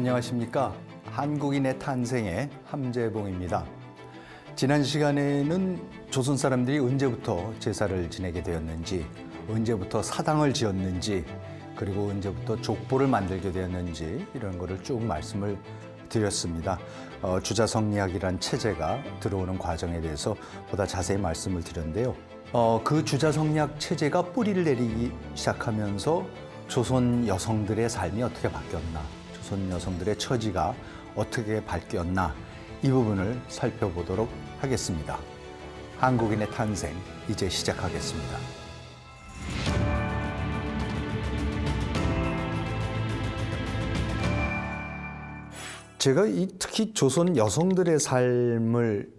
안녕하십니까. 한국인의 탄생의 함재봉입니다. 지난 시간에는 조선 사람들이 언제부터 제사를 지내게 되었는지, 언제부터 사당을 지었는지, 그리고 언제부터 족보를 만들게 되었는지 이런 거를 쭉 말씀을 드렸습니다. 주자성리학이란 체제가 들어오는 과정에 대해서 보다 자세히 말씀을 드렸는데요. 그 주자성리학 체제가 뿌리를 내리기 시작하면서 조선 여성들의 삶이 어떻게 바뀌었나, 조선 여성들의 처지가 어떻게 바뀌었나, 이 부분을 살펴보도록 하겠습니다. 한국인의 탄생, 이제 시작하겠습니다. 제가 특히 조선 여성들의 삶을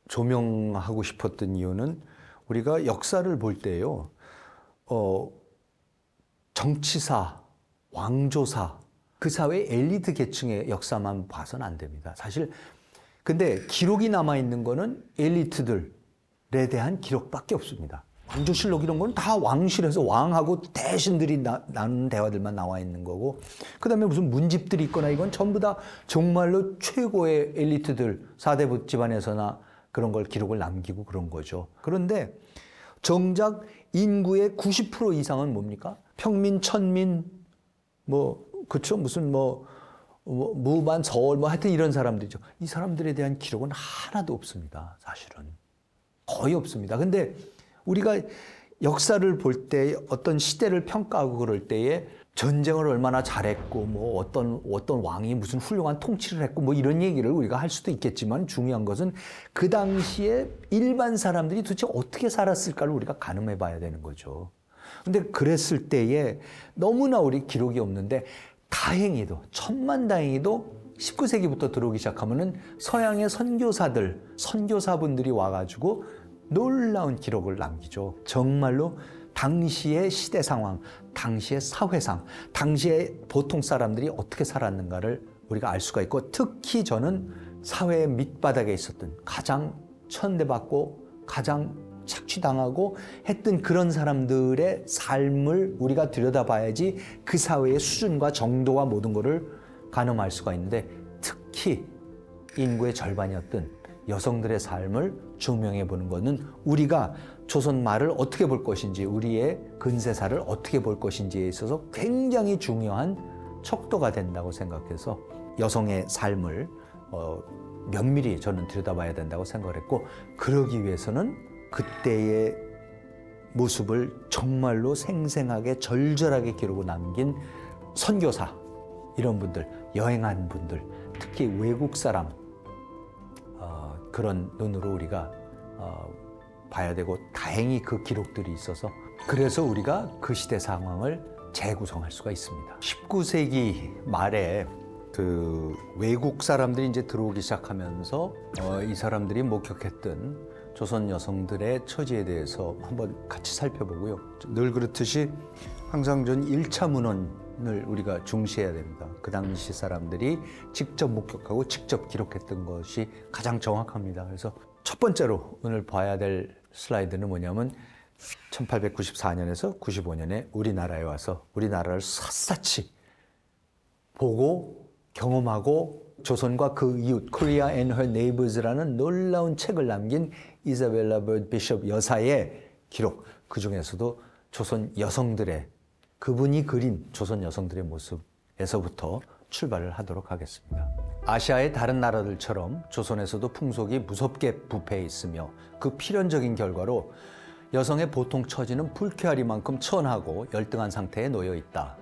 조명하고 싶었던 이유는 우리가 역사를 볼 때요, 정치사, 왕조사, 그 사회 엘리트 계층의 역사만 봐서는 안 됩니다. 사실 근데 기록이 남아있는 거는 엘리트들에 대한 기록밖에 없습니다. 왕조실록 이런 거는 다 왕실에서 왕하고 대신들이 나누는 대화들만 나와 있는 거고, 그 다음에 무슨 문집들이 있거나 이건 전부 다 정말로 최고의 엘리트들, 4대 집안에서나 그런 걸 기록을 남기고 그런 거죠. 그런데 정작 인구의 90% 이상은 뭡니까? 평민, 천민, 그쵸? 무슨 무반, 서울, 하여튼 이런 사람들이죠. 이 사람들에 대한 기록은 하나도 없습니다. 사실은. 거의 없습니다. 근데 우리가 역사를 볼 때 어떤 시대를 평가하고 그럴 때에 전쟁을 얼마나 잘했고, 어떤 왕이 무슨 훌륭한 통치를 했고, 이런 얘기를 우리가 할 수도 있겠지만 중요한 것은 그 당시에 일반 사람들이 도대체 어떻게 살았을까를 우리가 가늠해 봐야 되는 거죠. 근데 그랬을 때에 너무나 우리 기록이 없는데, 다행히도, 천만다행히도 19세기부터 들어오기 시작하면은 서양의 선교사분들이 와가지고 놀라운 기록을 남기죠. 정말로 당시의 시대 상황, 당시의 사회상, 당시의 보통 사람들이 어떻게 살았는가를 우리가 알 수가 있고, 특히 저는 사회의 밑바닥에 있었던, 가장 천대받고 가장 착취당하고 했던 그런 사람들의 삶을 우리가 들여다봐야지 그 사회의 수준과 정도와 모든 것을 가늠할 수가 있는데, 특히 인구의 절반이었던 여성들의 삶을 조명해 보는 것은 우리가 조선 말을 어떻게 볼 것인지, 우리의 근세사를 어떻게 볼 것인지에 있어서 굉장히 중요한 척도가 된다고 생각해서 여성의 삶을 면밀히 저는 들여다봐야 된다고 생각을 했고, 그러기 위해서는 그때의 모습을 정말로 생생하게 절절하게 기록을 남긴 선교사, 이런 분들, 여행한 분들, 특히 외국 사람, 그런 눈으로 우리가 봐야 되고, 다행히 그 기록들이 있어서 그래서 우리가 그 시대 상황을 재구성할 수가 있습니다. 19세기 말에 그 외국 사람들이 이제 들어오기 시작하면서 이 사람들이 목격했던 조선 여성들의 처지에 대해서 한번 같이 살펴보고요. 늘 그렇듯이 항상 전 1차 문헌을 우리가 중시해야 됩니다. 그 당시 사람들이 직접 목격하고 직접 기록했던 것이 가장 정확합니다. 그래서 첫 번째로 오늘 봐야 될 슬라이드는 뭐냐면 1894년에서 95년에 우리나라에 와서 우리나라를 샅샅이 보고 경험하고 조선과 그 이웃, Korea and Her Neighbors라는 놀라운 책을 남긴 이사벨라 버드 비숍 여사의 기록, 그 중에서도 조선 여성들의, 그분이 그린 조선 여성들의 모습에서부터 출발을 하도록 하겠습니다. 아시아의 다른 나라들처럼 조선에서도 풍속이 무섭게 부패해 있으며, 그 필연적인 결과로 여성의 보통 처지는 불쾌하리만큼 천하고 열등한 상태에 놓여 있다.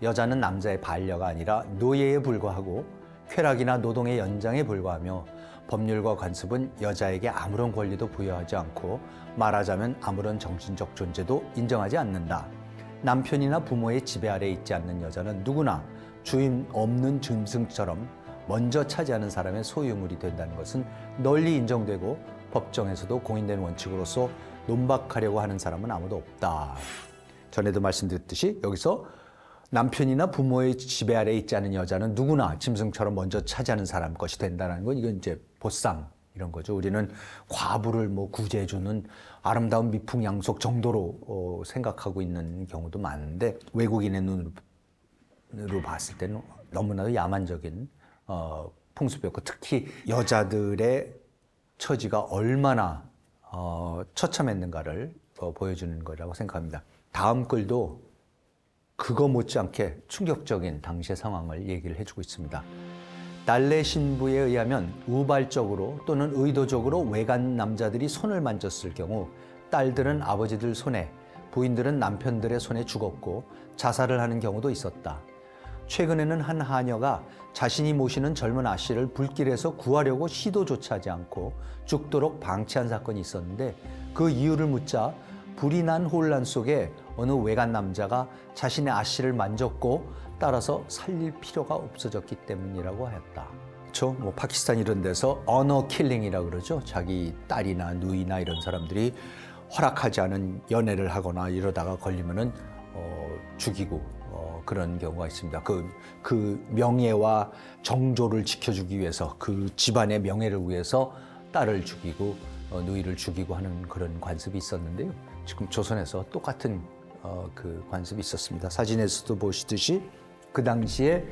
여자는 남자의 반려가 아니라 노예에 불과하고 쾌락이나 노동의 연장에 불과하며, 법률과 관습은 여자에게 아무런 권리도 부여하지 않고, 말하자면 아무런 정신적 존재도 인정하지 않는다. 남편이나 부모의 지배 아래에 있지 않는 여자는 누구나 주인 없는 짐승처럼 먼저 차지하는 사람의 소유물이 된다는 것은 널리 인정되고 법정에서도 공인된 원칙으로서 논박하려고 하는 사람은 아무도 없다. 전에도 말씀드렸듯이 여기서 남편이나 부모의 지배 아래에 있지 않은 여자는 누구나 짐승처럼 먼저 차지하는 사람 것이 된다는 건, 이건 이제 보상 이런 거죠. 우리는 과부를 구제해주는 아름다운 미풍양속 정도로 생각하고 있는 경우도 많은데, 외국인의 눈으로 봤을 때는 너무나도 야만적인 풍습이었고 특히 여자들의 처지가 얼마나 처참했는가를 보여주는 거라고 생각합니다. 다음 글도 그거 못지않게 충격적인 당시의 상황을 얘기를 해주고 있습니다. 달래 신부에 의하면 우발적으로 또는 의도적으로 외간 남자들이 손을 만졌을 경우 딸들은 아버지들 손에, 부인들은 남편들의 손에 죽었고 자살을 하는 경우도 있었다. 최근에는 한 하녀가 자신이 모시는 젊은 아씨를 불길에서 구하려고 시도조차 하지 않고 죽도록 방치한 사건이 있었는데 그 이유를 묻자 불이 난 혼란 속에 어느 외간 남자가 자신의 아씨를 만졌고 따라서 살릴 필요가 없어졌기 때문이라고 하였다. 그렇죠? 뭐 파키스탄 이런 데서 언어 킬링이라고 그러죠. 자기 딸이나 누이나 이런 사람들이 허락하지 않은 연애를 하거나 이러다가 걸리면은 죽이고 그런 경우가 있습니다. 그 명예와 정조를 지켜주기 위해서 그 집안의 명예를 위해서 딸을 죽이고 누이를 죽이고 하는 그런 관습이 있었는데요. 지금 조선에서 똑같은 그 관습이 있었습니다. 사진에서도 보시듯이 그 당시에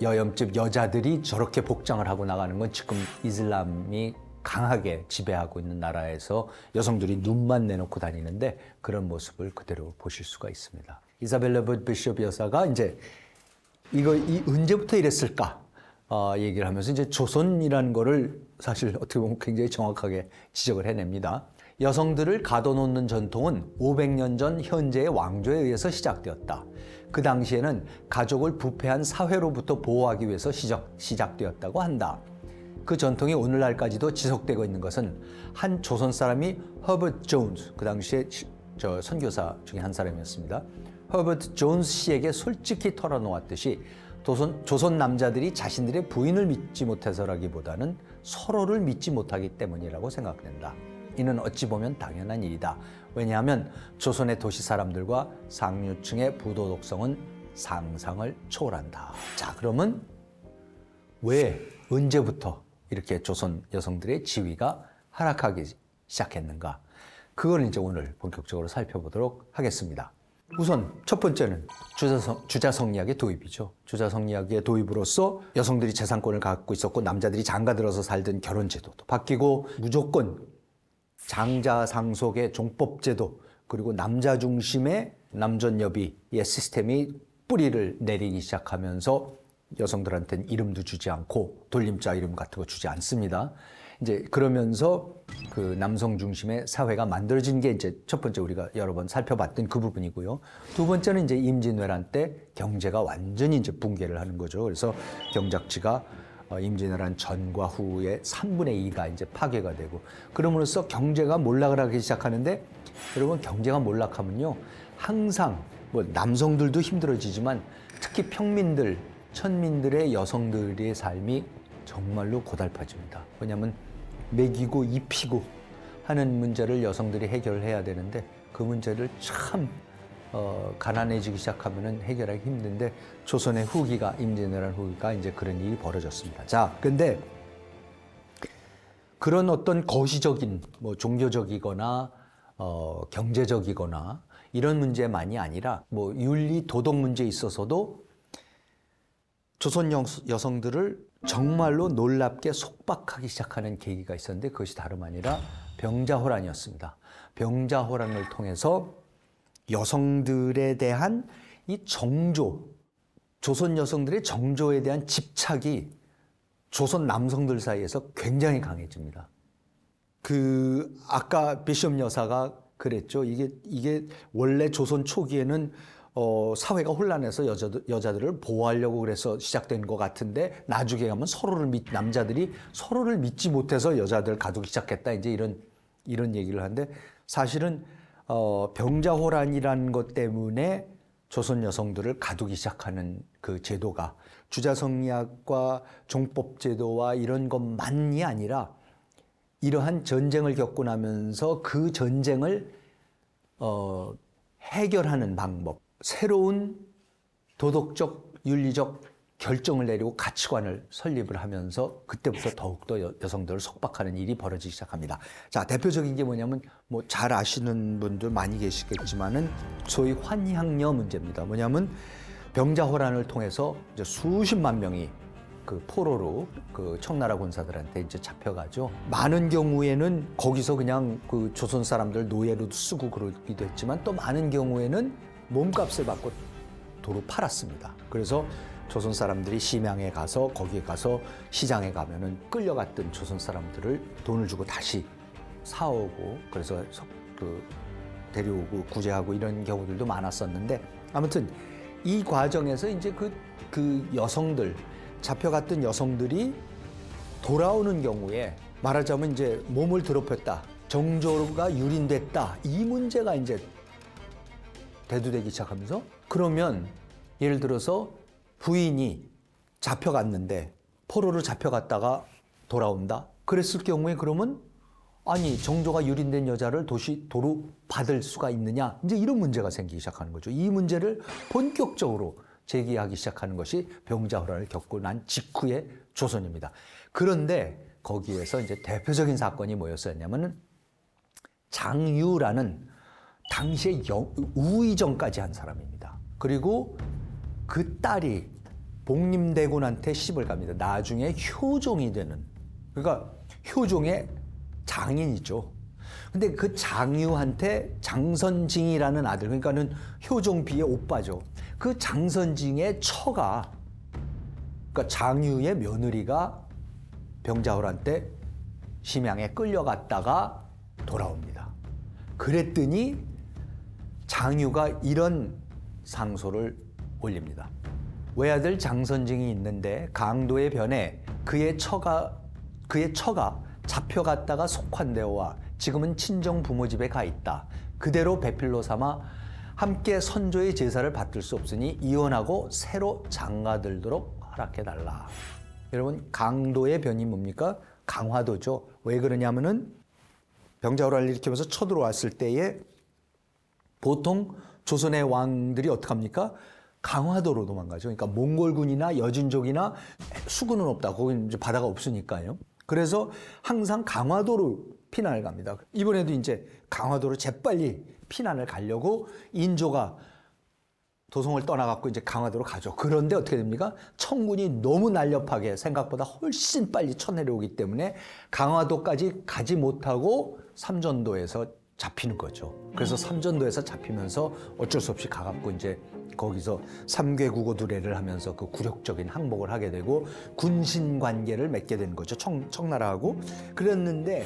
여염집 여자들이 저렇게 복장을 하고 나가는 건 지금 이슬람이 강하게 지배하고 있는 나라에서 여성들이 눈만 내놓고 다니는데 그런 모습을 그대로 보실 수가 있습니다. 이사벨라 붓 비숍 여사가 이제 이 언제부터 이랬을까 얘기를 하면서 이제 조선이라는 거를 사실 어떻게 보면 굉장히 정확하게 지적을 해냅니다. 여성들을 가둬놓는 전통은 500년 전 현재의 왕조에 의해서 시작되었다. 그 당시에는 가족을 부패한 사회로부터 보호하기 위해서 시작되었다고 한다. 그 전통이 오늘날까지도 지속되고 있는 것은 한 조선 사람이 허버트 존스, 그 당시에 선교사 중에 한 사람이었습니다. 허버트 존스 씨에게 솔직히 털어놓았듯이 조선 남자들이 자신들의 부인을 믿지 못해서라기보다는 서로를 믿지 못하기 때문이라고 생각된다. 이는 어찌 보면 당연한 일이다. 왜냐하면 조선의 도시 사람들과 상류층의 부도덕성은 상상을 초월한다. 자, 그러면 왜 언제부터 이렇게 조선 여성들의 지위가 하락하기 시작했는가? 그걸 이제 오늘 본격적으로 살펴보도록 하겠습니다. 우선 첫 번째는 주자성리학의 도입이죠. 주자성리학의 도입으로써 여성들이 재산권을 갖고 있었고 남자들이 장가들어서 살던 결혼제도도 바뀌고 무조건 장자상속의 종법제도 그리고 남자 중심의 남존여비의 시스템이 뿌리를 내리기 시작하면서 여성들한테는 이름도 주지 않고 돌림자 이름 같은 거 주지 않습니다. 이제 그러면서 그 남성 중심의 사회가 만들어진 게 이제 첫 번째 우리가 여러 번 살펴봤던 그 부분이고요. 두 번째는 이제 임진왜란 때 경제가 완전히 이제 붕괴를 하는 거죠. 그래서 경작지가 임진왜란 전과 후에 3분의 2가 이제 파괴가 되고 그럼으로써 경제가 몰락을 하기 시작하는데 여러분 경제가 몰락하면요 항상 뭐 남성들도 힘들어지지만 특히 평민들, 천민들의 여성들의 삶이 정말로 고달파집니다. 왜냐하면 먹이고 입히고 하는 문제를 여성들이 해결해야 되는데 그 문제를 참 가난해지기 시작하면은 해결하기 힘든데 조선의 후기가 임진왜란 후기가 이제 그런 일이 벌어졌습니다. 자, 근데 그런 어떤 거시적인 뭐 종교적이거나 경제적이거나 이런 문제만이 아니라 뭐 윤리 도덕 문제에 있어서도 조선 여성들을 정말로 놀랍게 속박하기 시작하는 계기가 있었는데 그것이 다름 아니라 병자호란이었습니다. 병자호란을 통해서 여성들에 대한 이 정조, 조선 여성들의 정조에 대한 집착이 조선 남성들 사이에서 굉장히 강해집니다. 아까 비숍 여사가 그랬죠. 이게 원래 조선 초기에는 사회가 혼란해서 여자들을 보호하려고 그래서 시작된 것 같은데 나중에 가면 남자들이 서로를 믿지 못해서 여자들을 가두기 시작했다. 이제 이런 얘기를 하는데 사실은 병자호란이라는 것 때문에 조선 여성들을 가두기 시작하는 그 제도가 주자성리학과 종법제도와 이런 것만이 아니라 이러한 전쟁을 겪고 나면서 그 전쟁을 해결하는 방법, 새로운 도덕적, 윤리적 결정을 내리고 가치관을 설립을 하면서 그때부터 더욱더 여성들을 속박하는 일이 벌어지기 시작합니다. 자, 대표적인 게 뭐냐면 뭐 잘 아시는 분들 많이 계시겠지만은 소위 환향녀 문제입니다. 뭐냐면 병자호란을 통해서 이제 수십만 명이 그 포로로 그 청나라 군사들한테 이제 잡혀가죠. 많은 경우에는 거기서 그냥 그 조선 사람들 노예로도 쓰고 그러기도 했지만 또 많은 경우에는 몸값을 받고 도로 팔았습니다. 그래서 조선 사람들이 심양에 가서 거기에 가서 시장에 가면은 끌려갔던 조선 사람들을 돈을 주고 다시 사오고 그래서 그 데려오고 구제하고 이런 경우들도 많았었는데 아무튼 이 과정에서 이제 그 여성들 잡혀갔던 여성들이 돌아오는 경우에 말하자면 이제 몸을 더럽혔다, 정조가 유린됐다 이 문제가 이제 대두되기 시작하면서 그러면 예를 들어서 부인이 잡혀갔는데 포로로 잡혀갔다가 돌아온다 그랬을 경우에 그러면 아니 정조가 유린된 여자를 도로 받을 수가 있느냐 이제 이런 문제가 생기기 시작하는 거죠. 이 문제를 본격적으로 제기하기 시작하는 것이 병자호란을 겪고 난 직후의 조선입니다. 그런데 거기에서 이제 대표적인 사건이 뭐였었냐면은 장유라는 당시에 우의정까지 한 사람입니다. 그리고 그 딸이 복림대군한테 시집을 갑니다. 나중에 효종이 되는, 그러니까 효종의 장인이죠. 근데 그 장유한테 장선징이라는 아들, 그러니까는 효종비의 오빠죠. 그 장선징의 처가, 그러니까 장유의 며느리가 병자호란 때 심양에 끌려갔다가 돌아옵니다. 그랬더니 장유가 이런 상소를 올립니다. 외아들 장선징이 있는데 강도의 변에 그의 처가 잡혀갔다가 속환되어와 지금은 친정 부모 집에 가 있다. 그대로 배필로 삼아 함께 선조의 제사를 받들 수 없으니 이혼하고 새로 장가들도록 허락해달라. 여러분 강도의 변이 뭡니까? 강화도죠. 왜 그러냐면은 병자호란을 일으키면서 쳐들어왔을 때에 보통 조선의 왕들이 어떻게 합니까? 강화도로 도망가죠. 그러니까 몽골군이나 여진족이나 수군은 없다. 거기는 이제 바다가 없으니까요. 그래서 항상 강화도로 피난을 갑니다. 이번에도 이제 강화도로 재빨리 피난을 가려고 인조가 도성을 떠나갖고 이제 강화도로 가죠. 그런데 어떻게 됩니까? 청군이 너무 날렵하게 생각보다 훨씬 빨리 쳐내려오기 때문에 강화도까지 가지 못하고 삼전도에서 잡히는 거죠. 그래서 삼전도에서 잡히면서 어쩔 수 없이 가갖고 이제 거기서 삼괴국어두례를 하면서 그 굴욕적인 항복을 하게 되고 군신 관계를 맺게 되는 거죠. 청나라하고. 그랬는데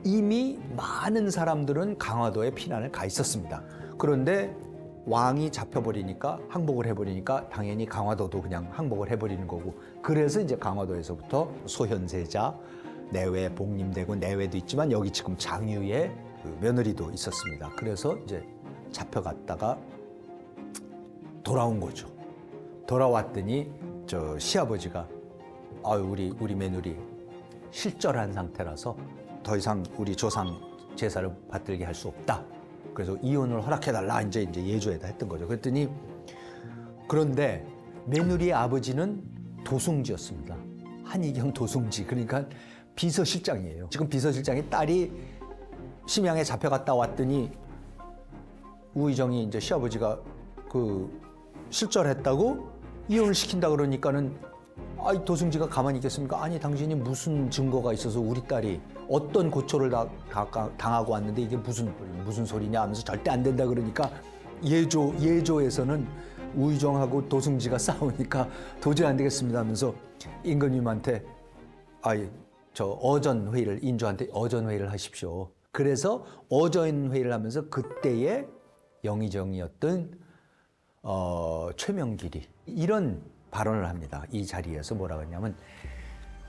이미 많은 사람들은 강화도에 피난을 가 있었습니다. 그런데 왕이 잡혀버리니까 항복을 해버리니까 당연히 강화도도 그냥 항복을 해버리는 거고 그래서 이제 강화도에서부터 소현세자, 내외, 복림대군, 내외도 있지만 여기 지금 장유의 그 며느리도 있었습니다. 그래서 이제 잡혀갔다가 돌아온 거죠. 돌아왔더니 저 시아버지가 아유 우리 며느리 실절한 상태라서 더 이상 우리 조상 제사를 받들게 할 수 없다. 그래서 이혼을 허락해달라 이제 예조에다 했던 거죠. 그랬더니 그런데 며느리의 아버지는 도승지였습니다. 한의경 도승지 그러니까 비서실장이에요. 지금 비서실장이 딸이 심양에 잡혀갔다 왔더니 우의정이 이제 시아버지가 그 실절했다고 이혼을 시킨다 그러니까는 아이 도승지가 가만히 있겠습니까? 아니 당신이 무슨 증거가 있어서 우리 딸이 어떤 고초를 당하고 왔는데 이게 무슨 소리냐 하면서 절대 안 된다 그러니까 예조에서는 우의정하고 도승지가 싸우니까 도저히 안 되겠습니다 하면서 임금님한테 저 어전 회의를 인조한테 어전 회의를 하십시오. 그래서 어전 회의를 하면서 그때의 영의정이었던 최명길이 이런 발언을 합니다. 이 자리에서 뭐라고 했냐면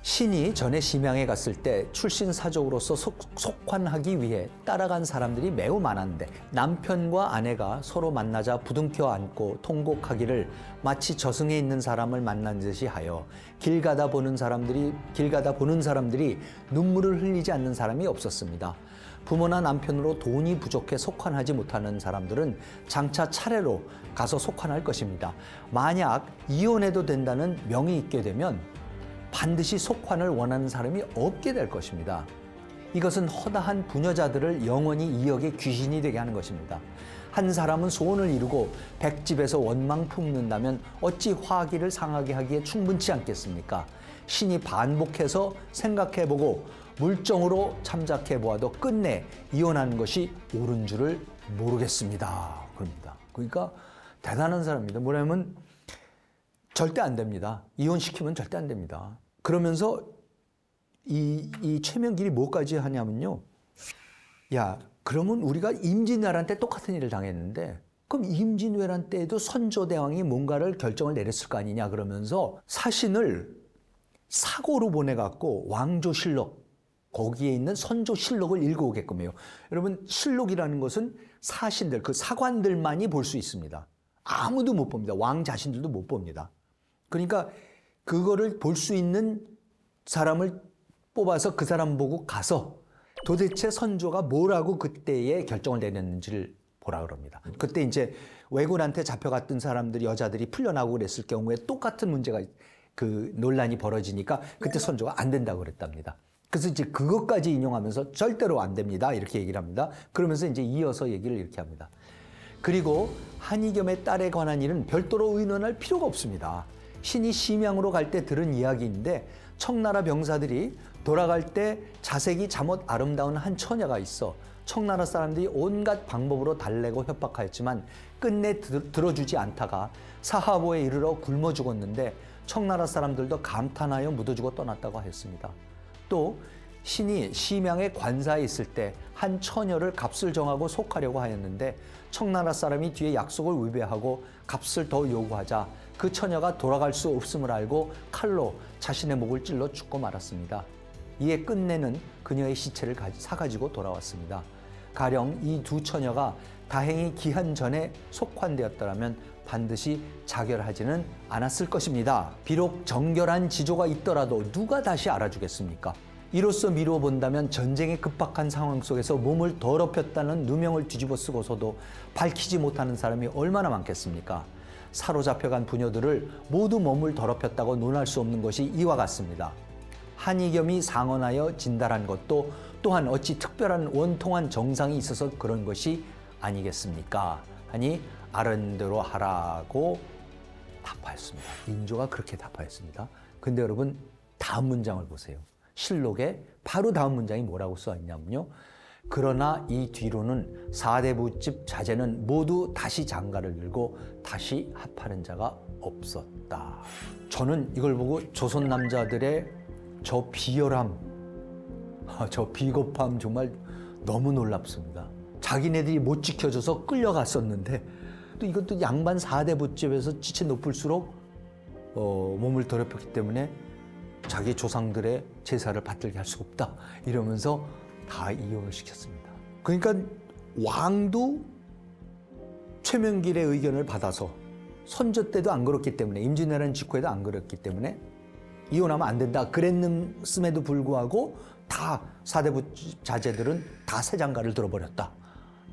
신이 전에 심양에 갔을 때 출신 사족으로서 속환하기 위해 따라간 사람들이 매우 많았는데 남편과 아내가 서로 만나자 부둥켜 안고 통곡하기를 마치 저승에 있는 사람을 만난 듯이 하여 길 가다 보는 사람들이 눈물을 흘리지 않는 사람이 없었습니다. 부모나 남편으로 돈이 부족해 속환하지 못하는 사람들은 장차 차례로 가서 속환할 것입니다. 만약 이혼해도 된다는 명이 있게 되면 반드시 속환을 원하는 사람이 없게 될 것입니다. 이것은 허다한 부녀자들을 영원히 이역의 귀신이 되게 하는 것입니다. 한 사람은 소원을 이루고 백집에서 원망 품는다면 어찌 화기를 상하게 하기에 충분치 않겠습니까? 신이 반복해서 생각해보고 물정으로 참작해 보아도 끝내 이혼하는 것이 옳은 줄을 모르겠습니다. 그럽니다. 그러니까 대단한 사람입니다. 뭐냐면 절대 안 됩니다. 이혼시키면 절대 안 됩니다. 그러면서 이 최명길이 뭐까지 하냐면요. 야, 그러면 우리가 임진왜란 때 똑같은 일을 당했는데 그럼 임진왜란 때에도 선조대왕이 뭔가를 결정을 내렸을 거 아니냐 그러면서 사신을 사고로 보내갖고 왕조실록 거기에 있는 선조실록을 읽어오게끔 해요. 여러분 실록이라는 것은 사신들 그 사관들만이 볼 수 있습니다. 아무도 못 봅니다. 왕 자신들도 못 봅니다. 그러니까 그거를 볼 수 있는 사람을 뽑아서 그 사람 보고 가서 도대체 선조가 뭐라고 그때의 결정을 내렸는지를 보라 그럽니다. 그때 이제 왜군한테 잡혀갔던 사람들이 여자들이 풀려나고 그랬을 경우에 똑같은 문제가 그 논란이 벌어지니까 그때 선조가 안 된다고 그랬답니다. 그래서 이제 그것까지 인용하면서 절대로 안 됩니다. 이렇게 얘기를 합니다. 그러면서 이제 이어서 얘기를 이렇게 합니다. 그리고 한이겸의 딸에 관한 일은 별도로 의논할 필요가 없습니다. 신이 심양으로 갈 때 들은 이야기인데 청나라 병사들이 돌아갈 때 자색이 잠옷 아름다운 한 처녀가 있어 청나라 사람들이 온갖 방법으로 달래고 협박하였지만 끝내 들어주지 않다가 사하보에 이르러 굶어 죽었는데 청나라 사람들도 감탄하여 묻어주고 떠났다고 하였습니다. 또 신이 심양의 관사에 있을 때 한 처녀를 값을 정하고 속하려고 하였는데 청나라 사람이 뒤에 약속을 위배하고 값을 더 요구하자 그 처녀가 돌아갈 수 없음을 알고 칼로 자신의 목을 찔러 죽고 말았습니다. 이에 끝내는 그녀의 시체를 사가지고 돌아왔습니다. 가령 이 두 처녀가 다행히 기한 전에 속환되었더라면 반드시 자결하지는 않았을 것입니다. 비록 정결한 지조가 있더라도 누가 다시 알아주겠습니까? 이로써 미루어 본다면 전쟁의 급박한 상황 속에서 몸을 더럽혔다는 누명을 뒤집어 쓰고서도 밝히지 못하는 사람이 얼마나 많겠습니까? 사로잡혀간 부녀들을 모두 몸을 더럽혔다고 논할 수 없는 것이 이와 같습니다. 한이겸이 상언하여 진달한 것도 또한 어찌 특별한 원통한 정상이 있어서 그런 것이 아니겠습니까? 하니 아른대로 하라고 답하였습니다. 인조가 그렇게 답하였습니다. 근데 여러분 다음 문장을 보세요. 실록에 바로 다음 문장이 뭐라고 써있냐면요. 그러나 이 뒤로는 사대부집 자제는 모두 다시 장가를 들고 다시 합하는 자가 없었다. 저는 이걸 보고 조선 남자들의 저 비열함, 저 비겁함 정말 너무 놀랍습니다. 자기네들이 못 지켜줘서 끌려갔었는데 또 이것도 양반 사대부집에서 지체 높을수록 몸을 더럽혔기 때문에 자기 조상들의 제사를 받들게 할 수 없다 이러면서 다 이혼을 시켰습니다. 그러니까 왕도 최명길의 의견을 받아서 선조 때도 안 그렇기 때문에 임진왜란 직후에도 안 그랬기 때문에 이혼하면 안 된다 그랬음에도 불구하고 다 사대부 자제들은 다 새장가를 들어버렸다.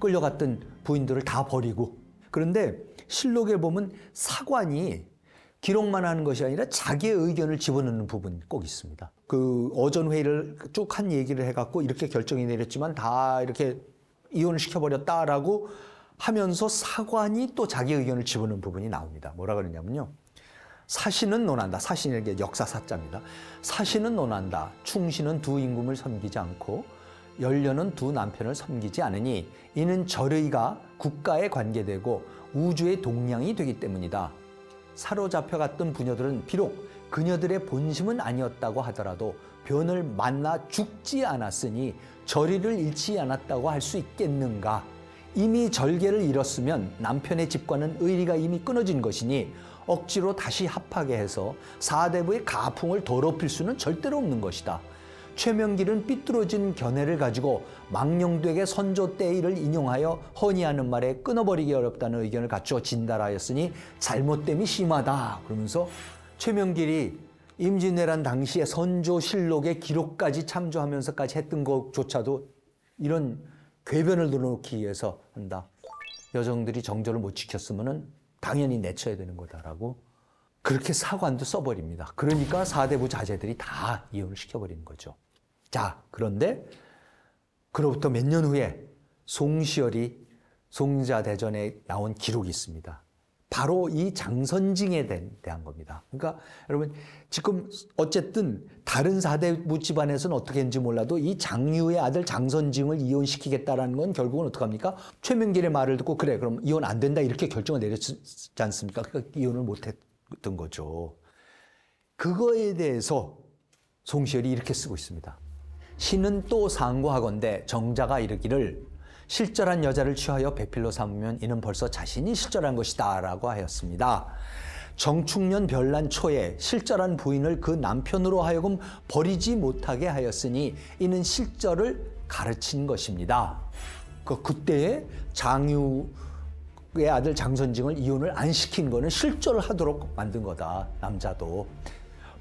끌려갔던 부인들을 다 버리고. 그런데 실록에 보면 사관이 기록만 하는 것이 아니라 자기의 의견을 집어넣는 부분이 꼭 있습니다. 그 어전 회의를 쭉 한 얘기를 해갖고 이렇게 결정이 내렸지만 다 이렇게 이혼을 시켜버렸다라고 하면서 사관이 또 자기 의견을 집어넣는 부분이 나옵니다. 뭐라 그러냐면요. 사신은 논한다. 사신에게 역사 사자입니다. 사신은 논한다. 충신은 두 임금을 섬기지 않고 연려는 두 남편을 섬기지 않으니 이는 절의가 국가에 관계되고 우주의 동량이 되기 때문이다. 사로잡혀갔던 부녀들은 비록 그녀들의 본심은 아니었다고 하더라도 변을 만나 죽지 않았으니 절의를 잃지 않았다고 할 수 있겠는가? 이미 절개를 잃었으면 남편의 집과는 의리가 이미 끊어진 것이니 억지로 다시 합하게 해서 사대부의 가풍을 더럽힐 수는 절대로 없는 것이다. 최명길은 삐뚤어진 견해를 가지고 망령되게 선조 때 일을 인용하여 허니하는 말에 끊어버리기 어렵다는 의견을 갖추어 진달하였으니 잘못됨이 심하다. 그러면서 최명길이 임진왜란 당시에 선조실록의 기록까지 참조하면서까지 했던 것조차도 이런 궤변을 넣어놓기 위해서 한다. 여성들이 정절을 못 지켰으면 당연히 내쳐야 되는 거다라고 그렇게 사관도 써버립니다. 그러니까 사대부 자제들이 다 이혼을 시켜버리는 거죠. 자, 그런데 그로부터 몇 년 후에 송시열이 송자대전에 나온 기록이 있습니다. 바로 이 장선징에 대한 겁니다. 그러니까 여러분 지금 어쨌든 다른 사대부 집안에서는 어떻게 했는지 몰라도 이 장유의 아들 장선징을 이혼시키겠다라는 건 결국은 어떻게 합니까? 최명길의 말을 듣고 그래 그럼 이혼 안 된다 이렇게 결정을 내렸지 않습니까? 그러니까 이혼을 못했던 거죠. 그거에 대해서 송시열이 이렇게 쓰고 있습니다. 신은 또 상고하건대 정자가 이르기를 실절한 여자를 취하여 배필로 삼으면 이는 벌써 자신이 실절한 것이다 라고 하였습니다. 정축년 별난 초에 실절한 부인을 그 남편으로 하여금 버리지 못하게 하였으니 이는 실절을 가르친 것입니다. 그때에 장유의 아들 장선징을 이혼을 안 시킨 거는 실절을 하도록 만든 거다. 남자도.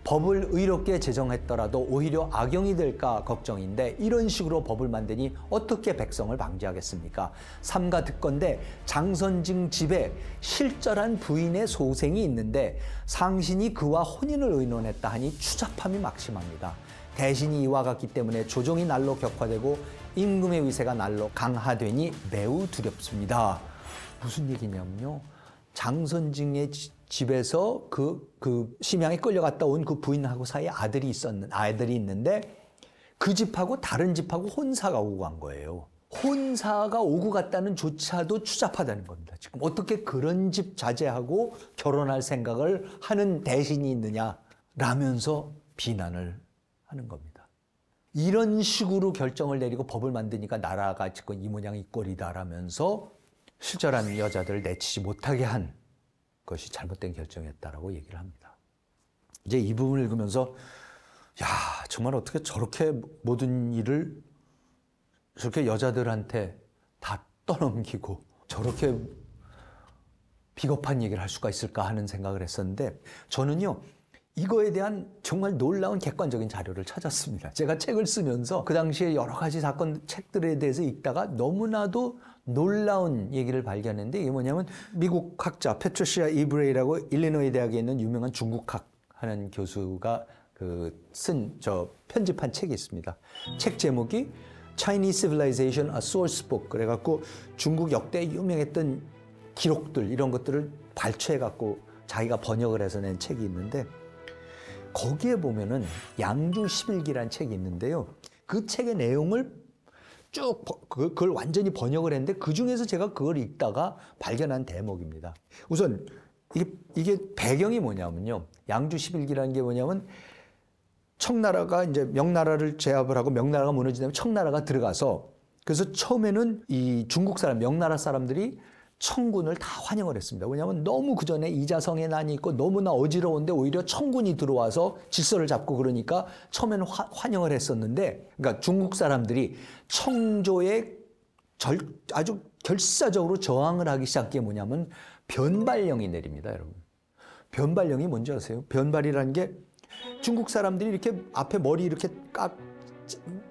법을 의롭게 제정했더라도 오히려 악용이 될까 걱정인데 이런 식으로 법을 만드니 어떻게 백성을 방지하겠습니까? 삼가 듣건대 장선징 집에 실절한 부인의 소생이 있는데 상신이 그와 혼인을 의논했다 하니 추잡함이 막심합니다. 대신이 이와 같기 때문에 조정이 날로 격화되고 임금의 위세가 날로 강화되니 매우 두렵습니다. 무슨 얘기냐면요. 장선징의 집에서 그 심양에 끌려갔다 온 그 부인하고 사이에 아들이 있는데 그 집하고 다른 집하고 혼사가 오고 간 거예요. 혼사가 오고 갔다는 조차도 추잡하다는 겁니다. 지금 어떻게 그런 집 자제하고 결혼할 생각을 하는 대신이 있느냐라면서 비난을 하는 겁니다. 이런 식으로 결정을 내리고 법을 만드니까 나라가 지금 이 모양 이 꼴이다라면서 실절한 여자들을 내치지 못하게 한 것이 잘못된 결정이었다라고 얘기를 합니다. 이제 이 부분을 읽으면서 야 정말 어떻게 저렇게 모든 일을 저렇게 여자들한테 다 떠넘기고 저렇게 비겁한 얘기를 할 수가 있을까 하는 생각을 했었는데 저는요 이거에 대한 정말 놀라운 객관적인 자료를 찾았습니다. 제가 책을 쓰면서 그 당시에 여러 가지 책들에 대해서 읽다가 너무나도 놀라운 얘기를 발견했는데 이게 뭐냐면 미국 학자 패트리시아 이브레이라고 일리노이 대학에 있는 유명한 중국학 하는 교수가 쓴 편집한 책이 있습니다. 책 제목이 Chinese Civilization: A Source Book 그래갖고 중국 역대 유명했던 기록들 이런 것들을 발췌해갖고 자기가 번역을 해서 낸 책이 있는데 거기에 보면은 양주 11기라는 책이 있는데요. 그 책의 내용을 쭉 그걸 완전히 번역을 했는데 그 중에서 제가 그걸 읽다가 발견한 대목입니다. 우선 이게 배경이 뭐냐면요. 양주 11기라는 게 뭐냐면 청나라가 이제 명나라를 제압을 하고 명나라가 무너진 다음에 청나라가 들어가서 그래서 처음에는 이 중국 사람, 명나라 사람들이 청군을 다 환영을 했습니다. 왜냐하면 너무 그전에 이자성의 난이 있고 너무나 어지러운데 오히려 청군이 들어와서 질서를 잡고 그러니까 처음에는 환영을 했었는데 그러니까 중국 사람들이 청조에 아주 결사적으로 저항을 하기 시작한 게 뭐냐면 변발령이 내립니다. 여러분. 변발령이 뭔지 아세요? 변발이라는 게 중국 사람들이 이렇게 앞에 머리 이렇게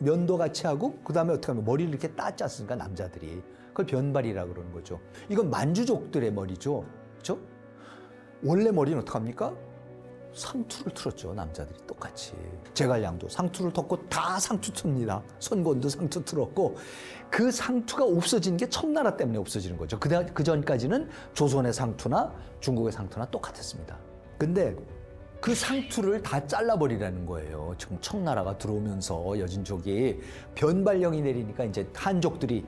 면도같이 하고 그 다음에 어떻게 하면 머리를 이렇게 따지 않습니까? 남자들이. 그걸 변발이라고 그러는 거죠. 이건 만주족들의 머리죠. 그렇죠? 원래 머리는 어떡합니까? 상투를 틀었죠. 남자들이 똑같이. 제갈량도 상투를 텄고 다 상투 틉니다. 선곤도 상투 틀었고 그 상투가 없어지는 게 청나라 때문에 없어지는 거죠. 그 전까지는 조선의 상투나 중국의 상투나 똑같았습니다. 근데 그 상투를 다 잘라버리라는 거예요. 지금 청나라가 들어오면서 여진족이 변발령이 내리니까 이제 한족들이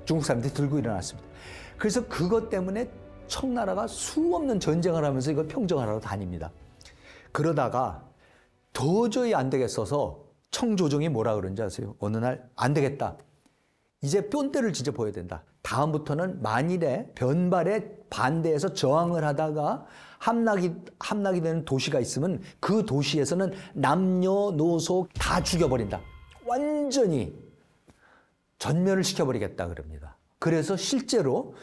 중국 사람들이 들고 일어났습니다. 그래서 그것 때문에 청나라가 수없는 전쟁을 하면서 이걸 평정하러 다닙니다. 그러다가 도저히 안 되겠어서 청조정이 뭐라 그런지 아세요? 어느 날 안 되겠다. 이제 똔대를 진짜 보여야 된다. 다음부터는 만일에 변발에 반대해서 저항을 하다가 함락이 되는 도시가 있으면 그 도시에서는 남녀노소 다 죽여버린다. 완전히 전멸을 시켜버리겠다 그럽니다. 그래서 실제로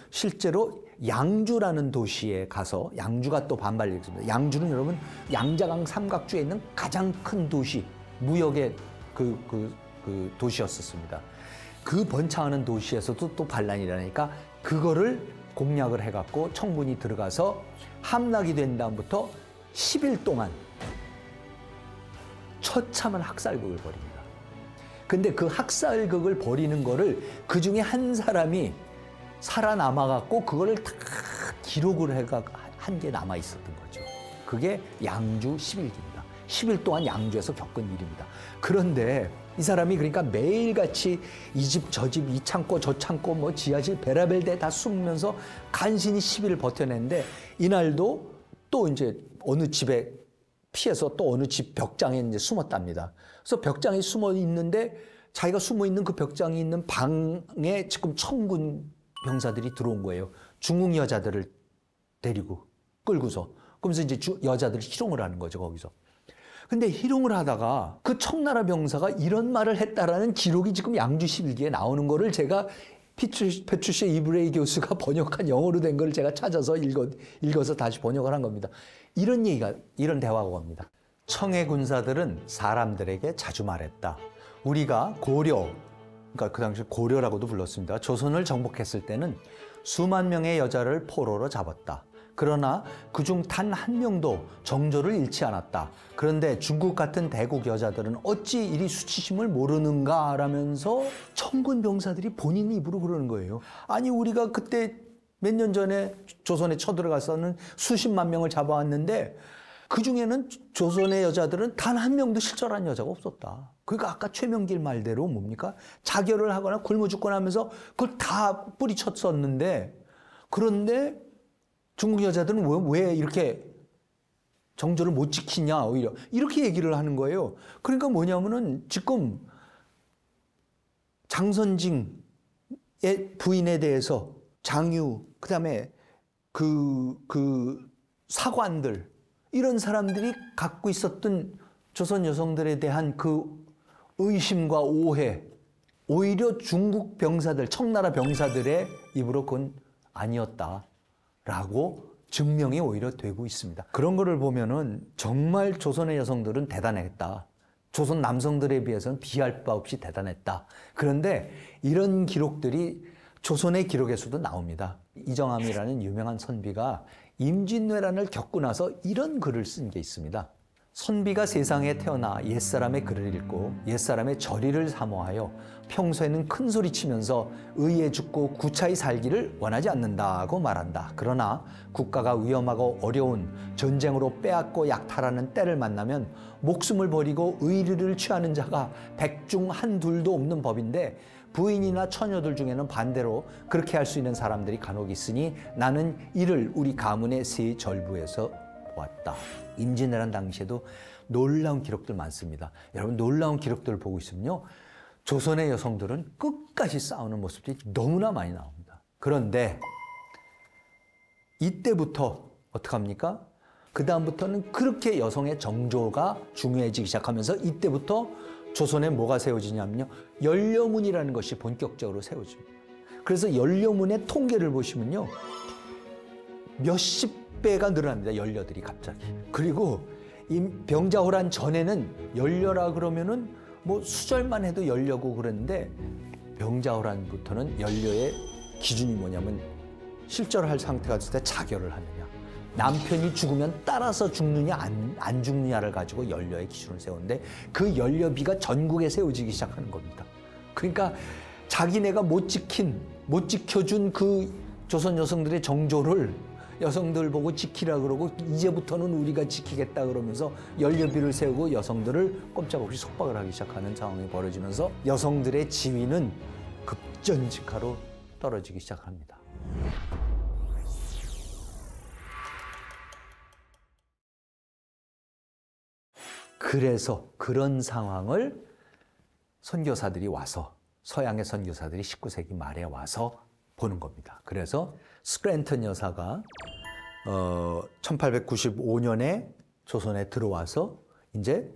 양주라는 도시에 가서 양주가 또 반발이 있습니다. 양주는 여러분 양자강 삼각주에 있는 가장 큰 도시, 무역의 그 도시였었습니다. 그 번창하는 도시에서도 또 반란이 일어나니까 그거를 공략을 해갖고 청군이 들어가서 함락이 된 다음부터 10일 동안 처참한 학살극을 벌입니다. 근데 그 학살극을 벌이는 거를 그 중에 한 사람이 살아남아갖고 그거를 다 기록을 해가 한 게 남아 있었던 거죠. 그게 양주 10일기입니다. 10일 동안 양주에서 겪은 일입니다. 그런데 이 사람이 그러니까 매일같이 이 집 저 집 이 창고 저 창고 뭐 지하실 베라벨대 다 숨으면서 간신히 10일을 버텨냈는데 이날도 또 이제 어느 집에 피해서 또 어느 집 벽장에 이제 숨었답니다. 그래서 벽장에 숨어 있는데 자기가 숨어 있는 그 벽장이 있는 방에 지금 청군 병사들이 들어온 거예요. 중국 여자들을 데리고 끌고서. 그러면서 이제 여자들이 희롱을 하는 거죠, 거기서. 근데 희롱을 하다가 그 청나라 병사가 이런 말을 했다라는 기록이 지금 양주 11기에 나오는 거를 제가 페트루시아 이브레이 교수가 번역한 영어로 된 걸 제가 찾아서 읽어서 다시 번역을 한 겁니다. 이런 대화가 옵니다. 청해 군사들은 사람들에게 자주 말했다. 우리가 고려, 그러니까 그 당시 고려라고도 불렀습니다. 조선을 정복했을 때는 수만 명의 여자를 포로로 잡았다. 그러나 그중 단 한 명도 정조를 잃지 않았다. 그런데 중국 같은 대국 여자들은 어찌 이리 수치심을 모르는가 라면서 청군 병사들이 본인 입으로 그러는 거예요. 아니 우리가 그때 몇 년 전에 조선에 쳐들어가서는 수십만 명을 잡아왔는데 그중에는 조선의 여자들은 단 한 명도 실절한 여자가 없었다. 그러니까 아까 최명길 말대로 뭡니까? 자결을 하거나 굶어 죽거나 하면서 그걸 다 뿌리쳤었는데 그런데 중국 여자들은 왜 이렇게 정조를 못 지키냐 오히려 이렇게 얘기를 하는 거예요. 그러니까 뭐냐면은 지금 장선징의 부인에 대해서 장유 그다음에 그 사관들 이런 사람들이 갖고 있었던 조선 여성들에 대한 그 의심과 오해 오히려 중국 병사들 청나라 병사들의 입으로 그건 아니었다라고 증명이 오히려 되고 있습니다. 그런 거를 보면은 정말 조선의 여성들은 대단했다. 조선 남성들에 비해서는 비할 바 없이 대단했다. 그런데 이런 기록들이 조선의 기록에서도 나옵니다. 이정함이라는 유명한 선비가 임진왜란을 겪고 나서 이런 글을 쓴 게 있습니다. 선비가 세상에 태어나 옛사람의 글을 읽고 옛사람의 절의를 사모하여 평소에는 큰 소리 치면서 의에 죽고 구차히 살기를 원하지 않는다고 말한다. 그러나 국가가 위험하고 어려운 전쟁으로 빼앗고 약탈하는 때를 만나면 목숨을 버리고 의리를 취하는 자가 백중 한둘도 없는 법인데 부인이나 처녀들 중에는 반대로 그렇게 할 수 있는 사람들이 간혹 있으니 나는 이를 우리 가문의 세 절부에서 보았다. 임진왜란 당시에도 놀라운 기록들 많습니다. 여러분 놀라운 기록들을 보고 있으면요. 조선의 여성들은 끝까지 싸우는 모습들이 너무나 많이 나옵니다. 그런데 이때부터 어떡합니까? 그 다음부터는 그렇게 여성의 정조가 중요해지기 시작하면서 이때부터 조선에 뭐가 세워지냐면요. 연료문이라는 것이 본격적으로 세워집니다. 그래서 연료문의 통계를 보시면요. 몇십 배가 늘어납니다. 연료들이 갑자기. 그리고 이 병자호란 전에는 연료라 그러면은 뭐 수절만 해도 연료고 그랬는데 병자호란부터는 연료의 기준이 뭐냐면 실절할 상태가 됐을 때 자결을 하느냐. 남편이 죽으면 따라서 죽느냐 안 죽느냐를 가지고 연료의 기준을 세우는데 그 연료비가 전국에 세워지기 시작하는 겁니다. 그러니까 자기네가 못 지켜준 그 조선 여성들의 정조를 여성들 보고 지키라 그러고 이제부터는 우리가 지키겠다 그러면서 연료비를 세우고 여성들을 꼼짝없이 속박을 하기 시작하는 상황이 벌어지면서 여성들의 지위는 급전직하로 떨어지기 시작합니다. 그래서 그런 상황을 선교사들이 와서 서양의 선교사들이 19세기 말에 와서 보는 겁니다. 그래서 스크랜턴 여사가 1895년에 조선에 들어와서 이제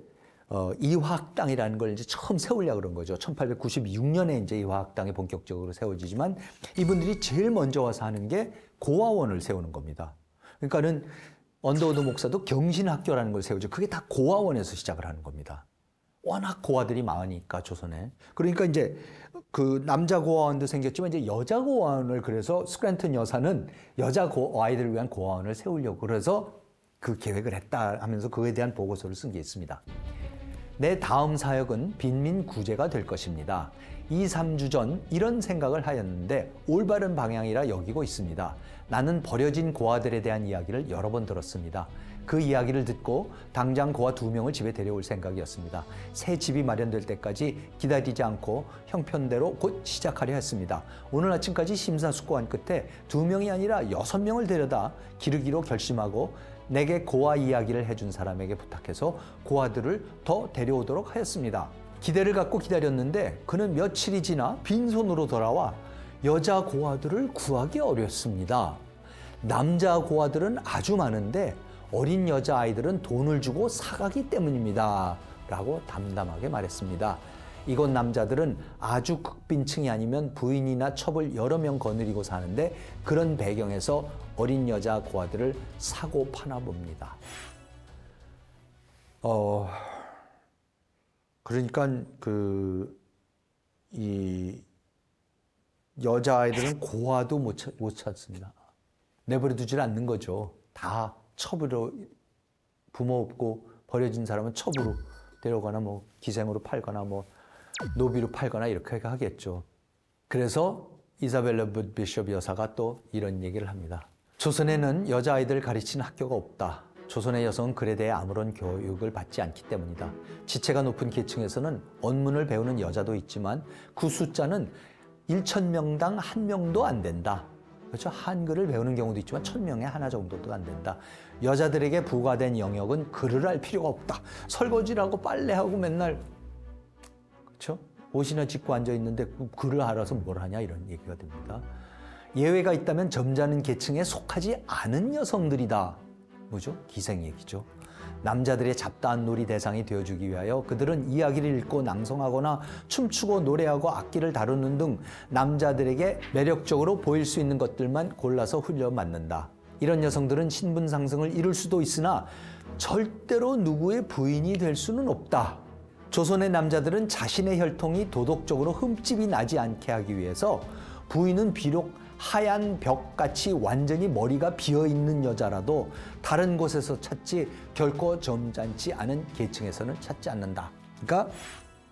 이화학당이라는 걸 이제 처음 세우려고 그런 거죠. 1896년에 이제 이화학당이 본격적으로 세워지지만 이분들이 제일 먼저 와서 하는 게 고아원을 세우는 겁니다. 그러니까는 언더우드 목사도 경신학교라는 걸 세우죠. 그게 다 고아원에서 시작을 하는 겁니다. 워낙 고아들이 많으니까 조선에. 그러니까 이제 그 남자 고아원도 생겼지만 이제 여자 고아원을 그래서 스크랜턴 여사는 여자 아이들을 위한 고아원을 세우려고 그래서 그 계획을 했다 하면서 그에 대한 보고서를 쓴 게 있습니다. 내 다음 사역은 빈민 구제가 될 것입니다. 2, 3주 전 이런 생각을 하였는데 올바른 방향이라 여기고 있습니다. 나는 버려진 고아들에 대한 이야기를 여러 번 들었습니다. 그 이야기를 듣고 당장 고아 2명을 집에 데려올 생각이었습니다. 새 집이 마련될 때까지 기다리지 않고 형편대로 곧 시작하려 했습니다. 오늘 아침까지 심사숙고한 끝에 2명이 아니라 6명을 데려다 기르기로 결심하고 내게 고아 이야기를 해준 사람에게 부탁해서 고아들을 더 데려오도록 하였습니다. 기대를 갖고 기다렸는데 그는 며칠이 지나 빈손으로 돌아와 여자 고아들을 구하기 어렵습니다. 남자 고아들은 아주 많은데 어린 여자아이들은 돈을 주고 사가기 때문입니다. 라고 담담하게 말했습니다. 이곳 남자들은 아주 극빈층이 아니면 부인이나 첩을 여러 명 거느리고 사는데 그런 배경에서 어린 여자 고아들을 사고 파나 봅니다. 그러니까 이 여자아이들은 고아도 못 찾습니다. 내버려 두질 않는 거죠. 다 첩으로 부모 없고 버려진 사람은 첩으로 데려가거나 뭐 기생으로 팔거나 뭐 노비로 팔거나 이렇게 하겠죠. 그래서 이사벨라 비숍 여사가 또 이런 얘기를 합니다. 조선에는 여자아이들을 가르치는 학교가 없다. 조선의 여성은 글에 대해 아무런 교육을 받지 않기 때문이다. 지체가 높은 계층에서는 언문을 배우는 여자도 있지만 그 숫자는 1,000명당 1명도 안 된다. 그렇죠? 한글을 배우는 경우도 있지만 1,000명에 하나 정도도 안 된다. 여자들에게 부과된 영역은 글을 알 필요가 없다. 설거지라고 빨래하고 맨날 그렇죠? 옷이나 짚고 앉아 있는데 글을 알아서 뭘 하냐 이런 얘기가 됩니다. 예외가 있다면 점잖은 계층에 속하지 않은 여성들이다. 뭐죠? 기생 얘기죠. 남자들의 잡다한 놀이 대상이 되어주기 위하여 그들은 이야기를 읽고 낭송하거나 춤추고 노래하고 악기를 다루는 등 남자들에게 매력적으로 보일 수 있는 것들만 골라서 흘려 맞는다. 이런 여성들은 신분 상승을 이룰 수도 있으나 절대로 누구의 부인이 될 수는 없다. 조선의 남자들은 자신의 혈통이 도덕적으로 흠집이 나지 않게 하기 위해서 부인은 비록 하얀 벽같이 완전히 머리가 비어있는 여자라도 다른 곳에서 찾지 결코 점잖지 않은 계층에서는 찾지 않는다. 그러니까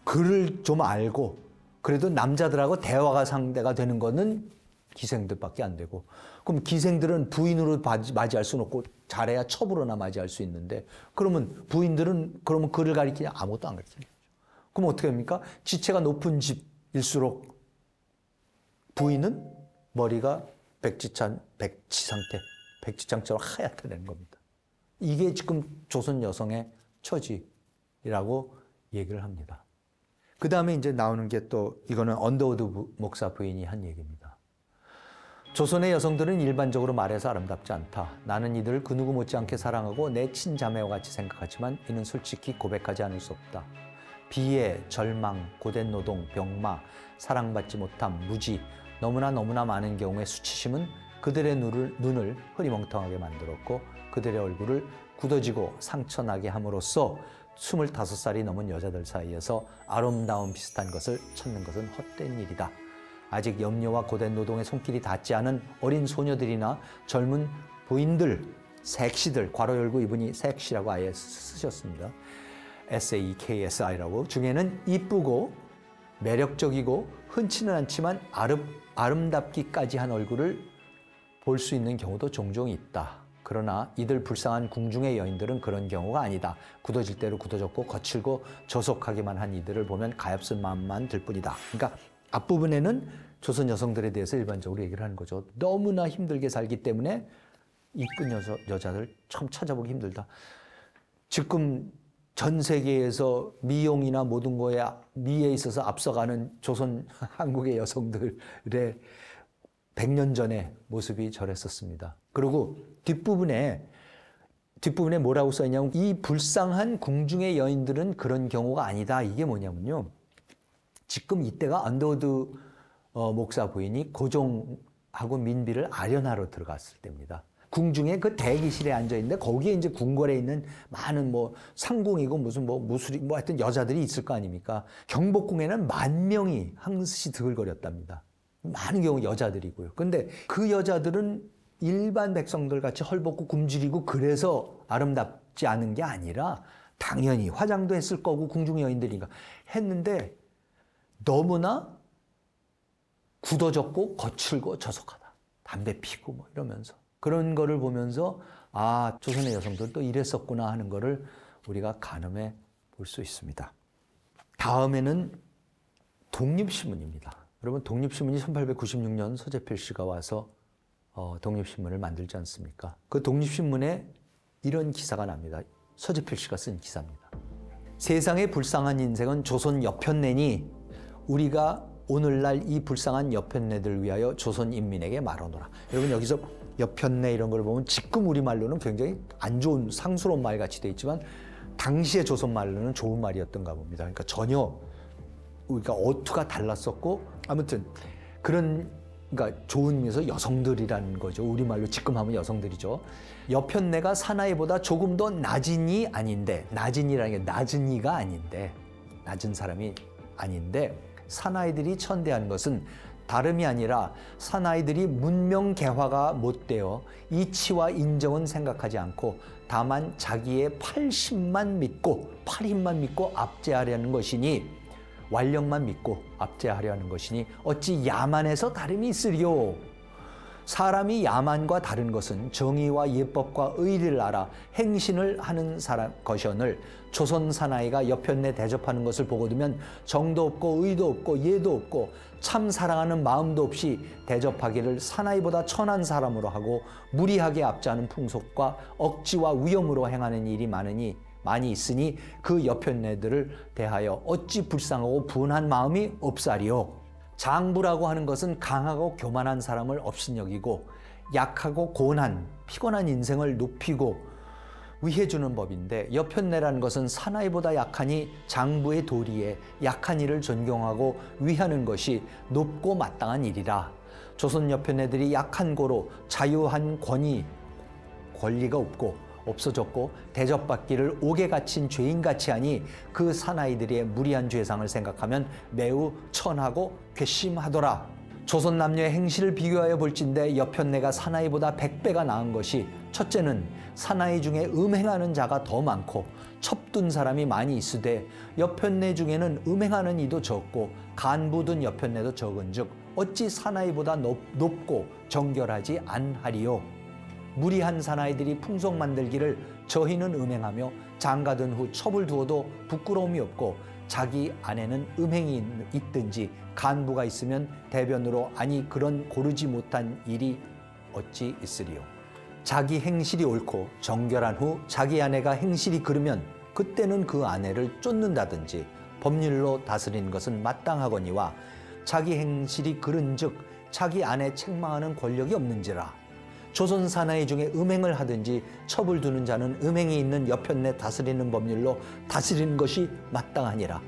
글을 좀 알고 그래도 남자들하고 대화가 상대가 되는 거는 기생들밖에 안 되고 그럼 기생들은 부인으로 맞이할 수는 없고 잘해야 첩으로나 맞이할 수 있는데 그러면 부인들은 그러면 글을 가리키냐 아무것도 안 가르치는 거죠. 그럼 어떻게 합니까? 지체가 높은 집일수록 부인은 머리가 백지 상태, 백지장처럼 하얗게 되는 겁니다. 이게 지금 조선 여성의 처지라고 얘기를 합니다. 그 다음에 이제 나오는 게 또 이거는 언더우드 목사 부인이 한 얘기입니다. 조선의 여성들은 일반적으로 말해서 아름답지 않다. 나는 이들을 그 누구 못지않게 사랑하고 내 친자매와 같이 생각하지만 이는 솔직히 고백하지 않을 수 없다. 비애, 절망, 고된 노동, 병마, 사랑받지 못함, 무지, 너무나 많은 경우에 수치심은 그들의 눈을 흐리멍텅하게 만들었고 그들의 얼굴을 굳어지고 상처나게 함으로써 25살이 넘은 여자들 사이에서 아름다움 비슷한 것을 찾는 것은 헛된 일이다. 아직 염려와 고된 노동의 손길이 닿지 않은 어린 소녀들이나 젊은 부인들, 섹시들, 괄호 열고 이분이 섹시라고 아예 쓰셨습니다. SAEKSI라고 중에는 이쁘고 매력적이고 흔치는 않지만 아름답기까지 한 얼굴을 볼 수 있는 경우도 종종 있다. 그러나 이들 불쌍한 궁중의 여인들은 그런 경우가 아니다. 굳어질 대로 굳어졌고 거칠고 저속하기만 한 이들을 보면 가엾은 마음만 들 뿐이다. 그러니까 앞부분에는 조선 여성들에 대해서 일반적으로 얘기를 하는 거죠. 너무나 힘들게 살기 때문에 이쁜 여자들 참 찾아보기 힘들다. 지금 전 세계에서 미용이나 모든 거에 미에 있어서 앞서가는 조선 한국의 여성들의 100년 전의 모습이 저랬었습니다. 그리고 뒷부분에 뭐라고 써있냐면 이 불쌍한 궁중의 여인들은 그런 경우가 아니다. 이게 뭐냐면요. 지금 이때가 언더우드 목사 부인이 고종하고 민비를 아련하러 들어갔을 때입니다. 궁중에 그 대기실에 앉아있는데 거기에 이제 궁궐에 있는 많은 뭐 상궁이고 무슨 뭐 무술이 뭐 하여튼 여자들이 있을 거 아닙니까? 경복궁에는 10,000명이 항시 드글거렸답니다. 많은 경우 여자들이고요. 근데 그 여자들은 일반 백성들 같이 헐벗고 굶주리고 그래서 아름답지 않은 게 아니라 당연히 화장도 했을 거고 궁중 여인들이니까 했는데 너무나 굳어졌고 거칠고 저속하다. 담배 피고 뭐 이러면서 그런 거를 보면서 아, 조선의 여성들도 이랬었구나 하는 거를 우리가 가늠해 볼 수 있습니다. 다음에는 독립신문입니다. 여러분, 독립신문이 1896년 서재필 씨가 와서 독립신문을 만들지 않습니까? 그 독립신문에 이런 기사가 납니다. 서재필 씨가 쓴 기사입니다. 세상의 불쌍한 인생은 조선 여편네니 우리가 오늘날 이 불쌍한 여편네들 위하여 조선 인민에게 말하노라. 여러분, 여기서 여편네 이런 걸 보면 지금 우리말로는 굉장히 안 좋은 상스러운 말같이 돼 있지만 당시의 조선말로는 좋은 말이었던가 봅니다. 그러니까 전혀 우리가 어투가 달랐었고 아무튼 그런 그러니까 좋은 의미에서 여성들이라는 거죠. 우리말로 지금 하면 여성들이죠. 여편네가 사나이보다 조금 더 낮은이 아닌데 낮은이라는 게 낮은 이가 아닌데 낮은 사람이 아닌데 사나이들이 천대한 것은 다름이 아니라 사나이들이 문명 개화가 못되어 이치와 인정은 생각하지 않고 다만 자기의 팔심만 믿고 팔힘만 믿고 압제하려는 것이니 완력만 믿고 압제하려는 것이니 어찌 야만에서 다름이 있으리요. 사람이 야만과 다른 것은 정의와 예법과 의리를 알아 행신을 하는 것이오늘 조선 사나이가 여편네 대접하는 것을 보고 두면 정도 없고 의도 없고 예도 없고 참 사랑하는 마음도 없이 대접하기를 사나이보다 천한 사람으로 하고 무리하게 압제하는 풍속과 억지와 위험으로 행하는 일이 많이 있으니 그 여편네들을 대하여 어찌 불쌍하고 분한 마음이 없사리요. 장부라고 하는 것은 강하고 교만한 사람을 업신여기고 약하고 고난, 피곤한 인생을 높이고 위해주는 법인데 여편네라는 것은 사나이보다 약하니 장부의 도리에 약한 이를 존경하고 위하는 것이 높고 마땅한 일이라. 조선 여편네들이 약한 고로 자유한 권리가 없어졌고 대접받기를 옥에 갇힌 죄인같이 하니 그 사나이들의 무리한 죄상을 생각하면 매우 천하고 괘씸하더라. 조선 남녀의 행실을 비교하여 볼진대 여편네가 사나이보다 100배가 나은 것이 첫째는 사나이 중에 음행하는 자가 더 많고 첩둔 사람이 많이 있으되 여편네 중에는 음행하는 이도 적고 간부든 여편네도 적은즉 어찌 사나이보다 높고 정결하지 않하리요. 무리한 사나이들이 풍속 만들기를 저희는 음행하며 장가든 후 첩을 두어도 부끄러움이 없고 자기 안에는 음행이 있든지 간부가 있으면 대변으로 아니 그런 고르지 못한 일이 어찌 있으리요. 자기 행실이 옳고 정결한 후 자기 아내가 행실이 그르면 그때는 그 아내를 쫓는다든지 법률로 다스리는 것은 마땅하거니와 자기 행실이 그른즉 자기 아내 책망하는 권력이 없는지라. 조선 사나이 중에 음행을 하든지 첩을 두는 자는 음행이 있는 여편네 다스리는 법률로 다스리는 것이 마땅하니라.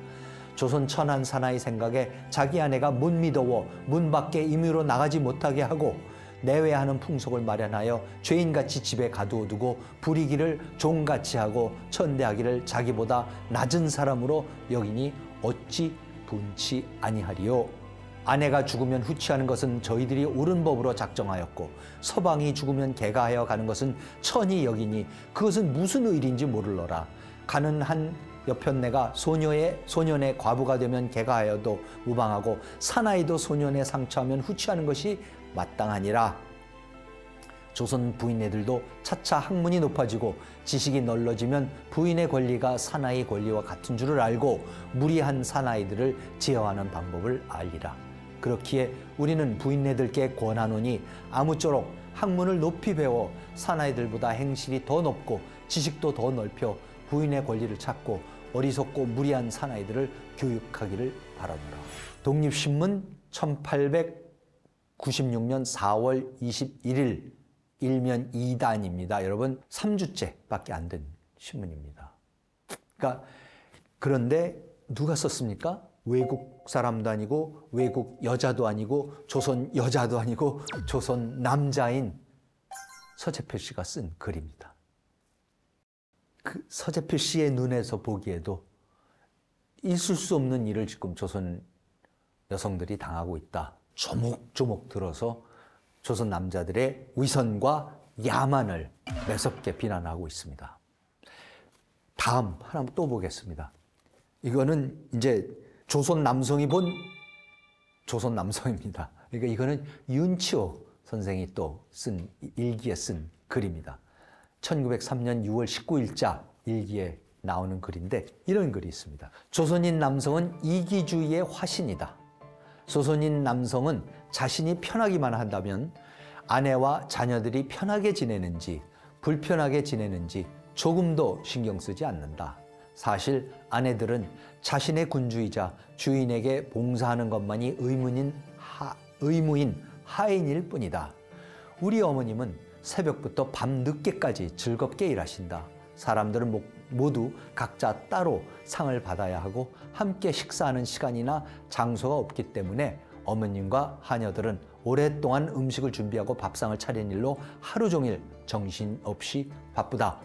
조선 천한 사나이 생각에 자기 아내가 못 믿어워 문 밖에 임의로 나가지 못하게 하고 내외하는 풍속을 마련하여 죄인같이 집에 가두어두고 부리기를 종같이 하고 천대하기를 자기보다 낮은 사람으로 여기니 어찌 분치 아니하리요. 아내가 죽으면 후취하는 것은 저희들이 옳은 법으로 작정하였고 서방이 죽으면 개가하여 가는 것은 천히 여기니 그것은 무슨 의리인지 모를러라. 가는 한 여편네가 소년의 과부가 되면 개가하여도 무방하고 사나이도 소년의 상처하면 후취하는 것이 마땅하니라. 조선 부인네들도 차차 학문이 높아지고 지식이 널러지면 부인의 권리가 사나이 권리와 같은 줄을 알고 무리한 사나이들을 제어하는 방법을 알리라. 그렇기에 우리는 부인네들께 권하노니 아무쪼록 학문을 높이 배워 사나이들보다 행실이 더 높고 지식도 더 넓혀 부인의 권리를 찾고 어리석고 무리한 사나이들을 교육하기를 바라노라. 독립신문 1896년 4월 21일 일면 2단입니다. 여러분 3주째밖에 안 된 신문입니다. 그런데 누가 썼습니까? 외국 사람도 아니고 외국 여자도 아니고 조선 여자도 아니고 조선 남자인 서재필 씨가 쓴 글입니다. 그 서재필 씨의 눈에서 보기에도 있을 수 없는 일을 지금 조선 여성들이 당하고 있다. 조목조목 들어서 조선 남자들의 위선과 야만을 매섭게 비난하고 있습니다. 다음 하나 또 보겠습니다. 이거는 이제 조선 남성이 본 조선 남성입니다. 그러니까 이거는 윤치호 선생이 또 쓴 일기에 쓴 글입니다. 1903년 6월 19일자 일기에 나오는 글인데 이런 글이 있습니다. 조선인 남성은 이기주의의 화신이다. 조선인 남성은 자신이 편하기만 한다면 아내와 자녀들이 편하게 지내는지 불편하게 지내는지 조금도 신경 쓰지 않는다. 사실 아내들은 자신의 군주이자 주인에게 봉사하는 것만이 의무인 하인일 뿐이다. 우리 어머님은 새벽부터 밤 늦게까지 즐겁게 일하신다. 사람들은 모두 각자 따로 상을 받아야 하고 함께 식사하는 시간이나 장소가 없기 때문에 어머님과 하녀들은 오랫동안 음식을 준비하고 밥상을 차리는 일로 하루 종일 정신없이 바쁘다.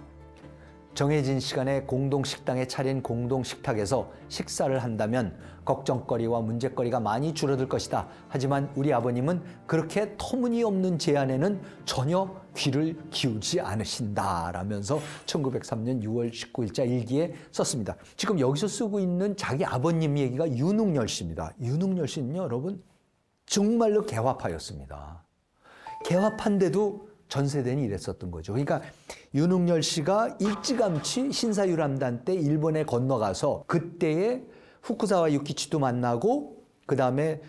정해진 시간에 공동식당에 차린 공동식탁에서 식사를 한다면 걱정거리와 문제거리가 많이 줄어들 것이다. 하지만 우리 아버님은 그렇게 터무니없는 제안에는 전혀 귀를 기울이지 않으신다. 라면서 1903년 6월 19일자 일기에 썼습니다. 지금 여기서 쓰고 있는 자기 아버님 얘기가 윤웅열 씨입니다. 윤웅열 씨는요, 여러분, 정말로 개화파였습니다. 개화파인데도 전세대는 이랬었던 거죠. 그러니까 윤웅열 씨가 일찌감치 신사유람단 때 일본에 건너가서 그때의 후쿠사와 유키치도 만나고 그다음에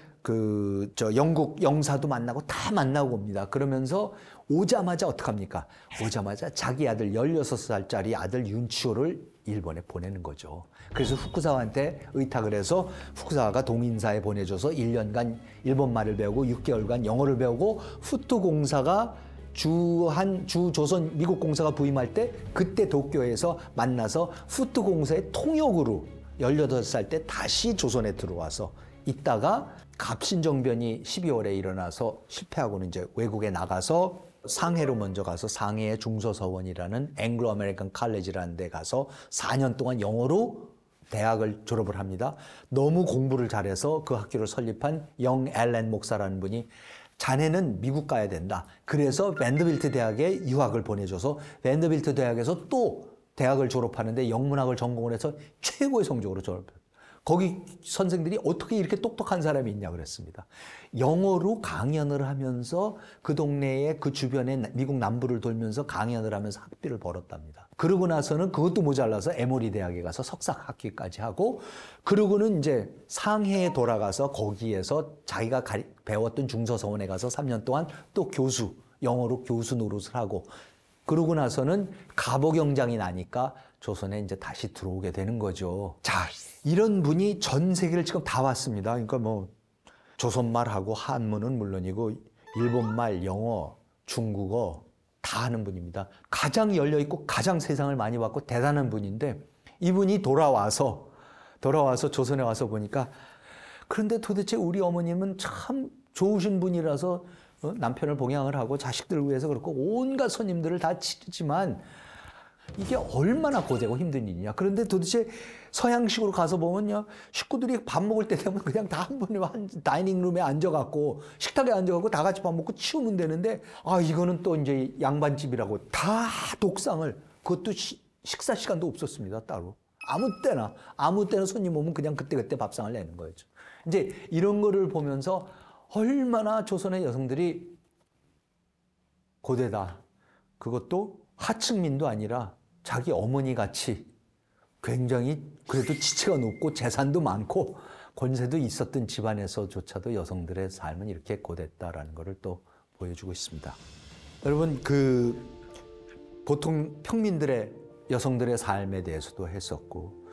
영국 영사도 만나고 다 만나고 옵니다. 그러면서 오자마자 어떡합니까? 오자마자 자기 아들 16살짜리 아들 윤치호를 일본에 보내는 거죠. 그래서 후쿠사와한테 의탁을 해서 후쿠사와가 동인사에 보내줘서 1년간 일본말을 배우고 6개월간 영어를 배우고 후투공사가 주조선 미국 공사가 부임할 때 그때 도쿄에서 만나서 후투공사의 통역으로 18살 때 다시 조선에 들어와서 있다가 갑신정변이 12월에 일어나서 실패하고는 이제 외국에 나가서 상해로 먼저 가서 상해의 중서서원이라는 앵글로 아메리칸 칼리지라는 데 가서 4년 동안 영어로 대학을 졸업을 합니다. 너무 공부를 잘해서 그 학교를 설립한 영 앨런 목사라는 분이 자네는 미국 가야 된다. 그래서 밴더빌트 대학에 유학을 보내줘서 밴더빌트 대학에서 또 대학을 졸업하는데 영문학을 전공을 해서 최고의 성적으로 졸업해요. 거기 선생들이 어떻게 이렇게 똑똑한 사람이 있냐 그랬습니다. 영어로 강연을 하면서 그 동네에 그 주변에 미국 남부를 돌면서 강연을 하면서 학비를 벌었답니다. 그러고 나서는 그것도 모자라서 에모리 대학에 가서 석사 학위까지 하고 그러고는 이제 상해에 돌아가서 거기에서 자기가 배웠던 중서서원에 가서 3년 동안 또 교수, 영어로 교수 노릇을 하고 그러고 나서는 갑오경장이 나니까 조선에 이제 다시 들어오게 되는 거죠. 자, 이런 분이 전 세계를 지금 다 왔습니다. 그러니까 뭐 조선말하고 한문은 물론이고 일본말, 영어, 중국어 다 하는 분입니다. 가장 열려있고 가장 세상을 많이 봤고 대단한 분인데 이분이 돌아와서 조선에 와서 보니까 그런데 도대체 우리 어머님은 참 좋으신 분이라서 남편을 봉양을 하고 자식들을 위해서 그렇고 온갖 손님들을 다 치르지만 이게 얼마나 고되고 힘든 일이냐. 그런데 도대체 서양식으로 가서 보면요. 식구들이 밥 먹을 때 되면 그냥 다 한 번에 다이닝룸에 앉아갖고 식탁에 앉아갖고 다 같이 밥 먹고 치우면 되는데 이거는 또 이제 양반집이라고 다 독상을 그것도 식사 시간도 없었습니다. 따로. 아무 때나 손님 오면 그냥 그때 밥상을 내는 거였죠. 이제 이런 거를 보면서 얼마나 조선의 여성들이 고되다. 그것도 하층민도 아니라 자기 어머니 같이 굉장히 그래도 지체가 높고 재산도 많고 권세도 있었던 집안에서조차도 여성들의 삶은 이렇게 고됐다라는 것을 또 보여주고 있습니다. 여러분 보통 평민들의 여성들의 삶에 대해서도 했었고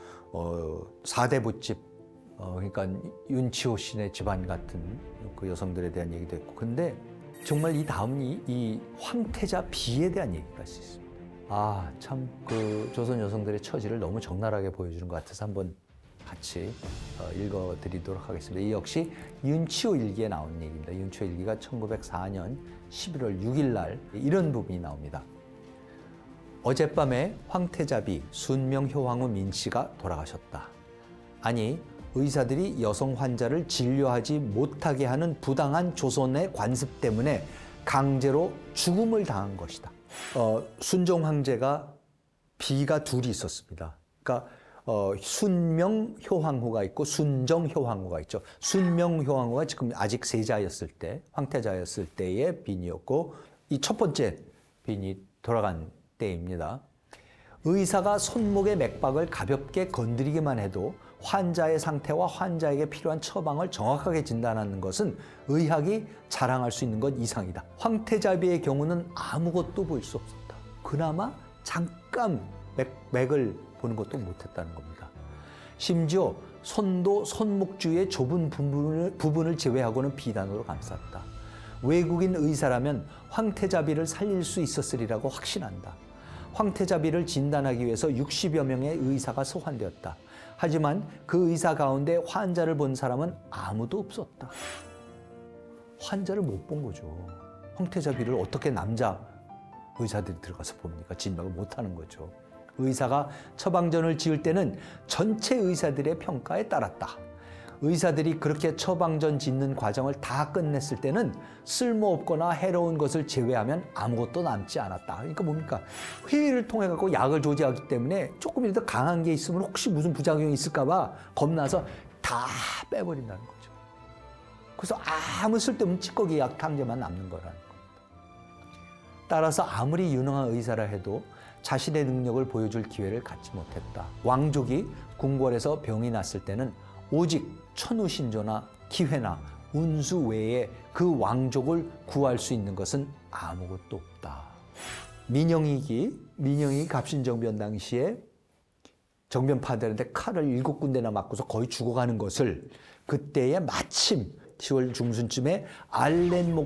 4대 부집 그러니까 윤치호 씨네 집안 같은 그 여성들에 대한 얘기도 했고 근데 정말 이 다음이 이 황태자 비에 대한 얘기가 할 수 있습니다. 참 그 조선 여성들의 처지를 너무 적나라하게 보여주는 것 같아서 한번 같이 읽어드리도록 하겠습니다. 이 역시 윤치호 일기에 나온 얘기입니다. 윤치호 일기가 1904년 11월 6일 날 이런 부분이 나옵니다. 어젯밤에 황태자비 순명효황후 민씨가 돌아가셨다. 아니 의사들이 여성 환자를 진료하지 못하게 하는 부당한 조선의 관습 때문에 강제로 죽음을 당한 것이다. 순종 황제가 비가 둘이 있었습니다. 그러니까 순명 효황후가 있고 순정 효황후가 있죠. 순명 효황후가 지금 아직 세자였을 때, 황태자였을 때의 빈이었고 이 첫 번째 빈이 돌아간 때입니다. 의사가 손목의 맥박을 가볍게 건드리기만 해도 환자의 상태와 환자에게 필요한 처방을 정확하게 진단하는 것은 의학이 자랑할 수 있는 것 이상이다. 황태자비의 경우는 아무것도 볼 수 없었다. 그나마 잠깐 맥을 보는 것도 못했다는 겁니다. 심지어 손도 손목 주위의 좁은 부분을 제외하고는 비단으로 감쌌다. 외국인 의사라면 황태자비를 살릴 수 있었으리라고 확신한다. 황태자비를 진단하기 위해서 60여 명의 의사가 소환되었다. 하지만 그 의사 가운데 환자를 본 사람은 아무도 없었다. 환자를 못 본 거죠. 황태자비를 어떻게 남자 의사들이 들어가서 봅니까? 진단을 못하는 거죠. 의사가 처방전을 지을 때는 전체 의사들의 평가에 따랐다. 의사들이 그렇게 처방전 짓는 과정을 다 끝냈을 때는 쓸모없거나 해로운 것을 제외하면 아무것도 남지 않았다. 그러니까 뭡니까? 회의를 통해 갖고 약을 조제하기 때문에 조금이라도 강한 게 있으면 혹시 무슨 부작용이 있을까 봐 겁나서 다 빼버린다는 거죠. 그래서 아무 쓸데없는 찌꺼기 약 탕제만 남는 거라는 겁니다. 따라서 아무리 유능한 의사라 해도 자신의 능력을 보여줄 기회를 갖지 못했다. 왕족이 궁궐에서 병이 났을 때는 오직 천우신조나 기회나 운수 외에 그 왕족을 구할 수 있는 것은 아무것도 없다. 민영이 갑신정변 당시에 정변파들한테 칼을 7군데나 맞고서 거의 죽어가는 것을 그때에 마침 10월 중순쯤에 알렌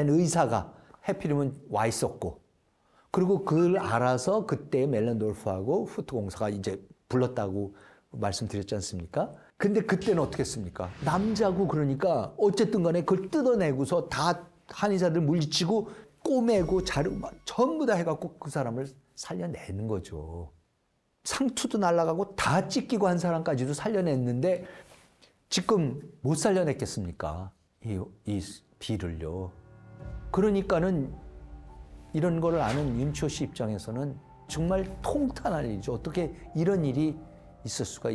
의사가 해피리면 와 있었고, 그리고 그걸 알아서 그때 멜렌돌프하고 후트 공사가 이제 불렀다고 말씀드렸지 않습니까? 근데 그때는 어떻게 했습니까? 남자고 그러니까 어쨌든 간에 그걸 뜯어내고서 다 한의사들 물리치고 꼬매고 자르고 전부 다 해갖고 그 사람을 살려내는 거죠. 상투도 날아가고 다 찢기고 한 사람까지도 살려냈는데 지금 못 살려냈겠습니까? 이 비를요. 그러니까는 이런 거를 아는 윤치호 씨 입장에서는 정말 통탄할 일이죠. 어떻게 이런 일이 있을 수가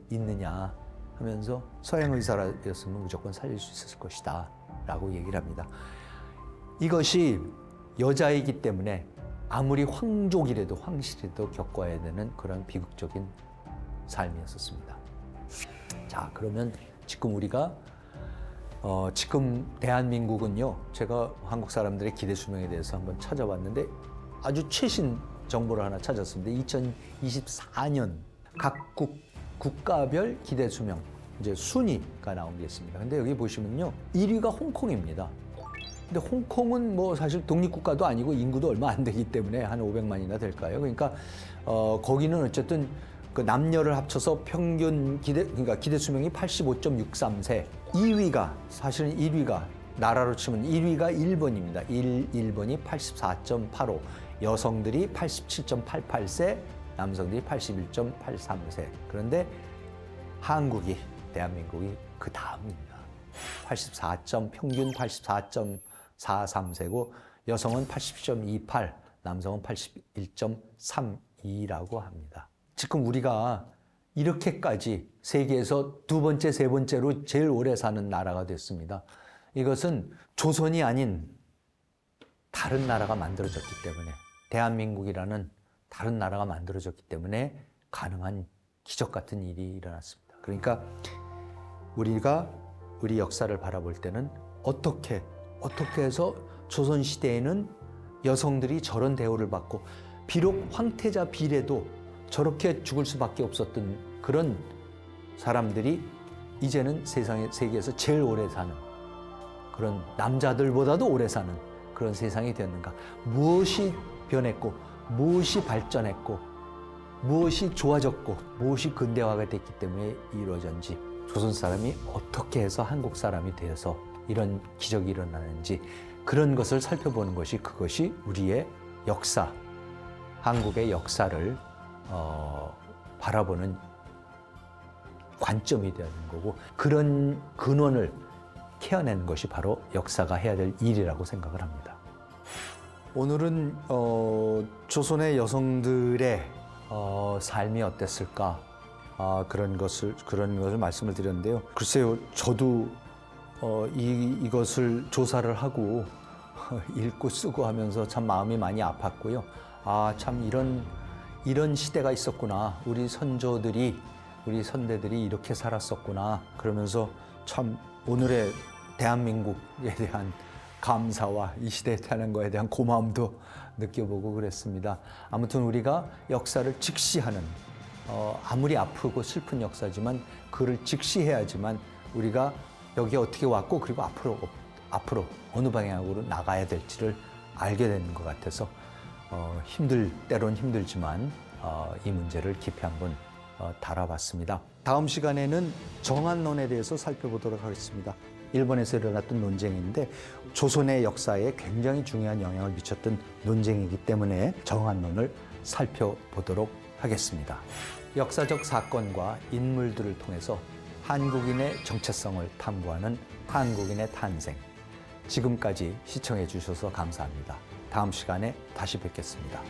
있느냐 하면서 서양 의사였으면 무조건 살릴 수 있었을 것이다 라고 얘기를 합니다. 이것이 여자이기 때문에 아무리 황족이라도 황실이라도 겪어야 되는 그런 비극적인 삶이었습니다. 자, 그러면 지금 우리가 지금 대한민국은요, 제가 한국 사람들의 기대 수명에 대해서 한번 찾아봤는데 아주 최신 정보를 하나 찾았습니다. 2024년 각국 국가별 기대 수명 이제 순위가 나온 게 있습니다. 근데 여기 보시면요, 1위가 홍콩입니다. 근데 홍콩은 뭐 사실 독립국가도 아니고 인구도 얼마 안 되기 때문에 한 500만이나 될까요? 그러니까 거기는 어쨌든 그 남녀를 합쳐서 평균 기대 수명이 85.63세. 2위가 사실은 1위가 나라로 치면 1위가 일본입니다. 일본이 84.85, 여성들이 87.88세, 남성들이 81.83세. 그런데 한국이, 대한민국이 그 다음입니다. 평균 84.43세고 여성은 80.28, 남성은 81.32라고 합니다. 지금 우리가 이렇게까지 세계에서 두 번째, 세 번째로 제일 오래 사는 나라가 됐습니다. 이것은 조선이 아닌 다른 나라가 만들어졌기 때문에, 대한민국이라는 다른 나라가 만들어졌기 때문에 가능한 기적 같은 일이 일어났습니다. 그러니까 우리가 우리 역사를 바라볼 때는 어떻게 해서 조선시대에는 여성들이 저런 대우를 받고, 비록 황태자 비례도 저렇게 죽을 수밖에 없었던 그런 사람들이 이제는 세계에서 제일 오래 사는, 그런 남자들보다도 오래 사는 그런 세상이 되었는가. 무엇이 변했고, 무엇이 발전했고, 무엇이 좋아졌고, 무엇이 근대화가 됐기 때문에 이루어졌는지, 조선 사람이 어떻게 해서 한국 사람이 되어서 이런 기적이 일어나는지, 그런 것을 살펴보는 것이, 그것이 우리의 역사, 한국의 역사를 바라보는 관점이 되는 거고, 그런 근원을 캐어내는 것이 바로 역사가 해야 될 일이라고 생각을 합니다. 오늘은 조선의 여성들의 삶이 어땠을까? 그런 것을 말씀을 드렸는데요. 글쎄요, 저도 이것을 조사를 하고 읽고 쓰고 하면서 참 마음이 많이 아팠고요. 참 이런 시대가 있었구나. 우리 선조들이, 우리 선대들이 이렇게 살았었구나. 그러면서 참 오늘의 대한민국에 대한 감사와 이 시대에 사는 거에 대한 고마움도 느껴보고 그랬습니다. 아무튼 우리가 역사를 직시하는, 아무리 아프고 슬픈 역사지만 그를 직시해야지만 우리가 여기 어떻게 왔고 그리고 앞으로 어느 방향으로 나가야 될지를 알게 되는 것 같아서 때론 힘들지만 이 문제를 깊이 한번 다뤄봤습니다. 다음 시간에는 정한론에 대해서 살펴보도록 하겠습니다. 일본에서 일어났던 논쟁인데 조선의 역사에 굉장히 중요한 영향을 미쳤던 논쟁이기 때문에 정한론을 살펴보도록 하겠습니다. 역사적 사건과 인물들을 통해서 한국인의 정체성을 탐구하는 한국인의 탄생. 지금까지 시청해 주셔서 감사합니다. 다음 시간에 다시 뵙겠습니다.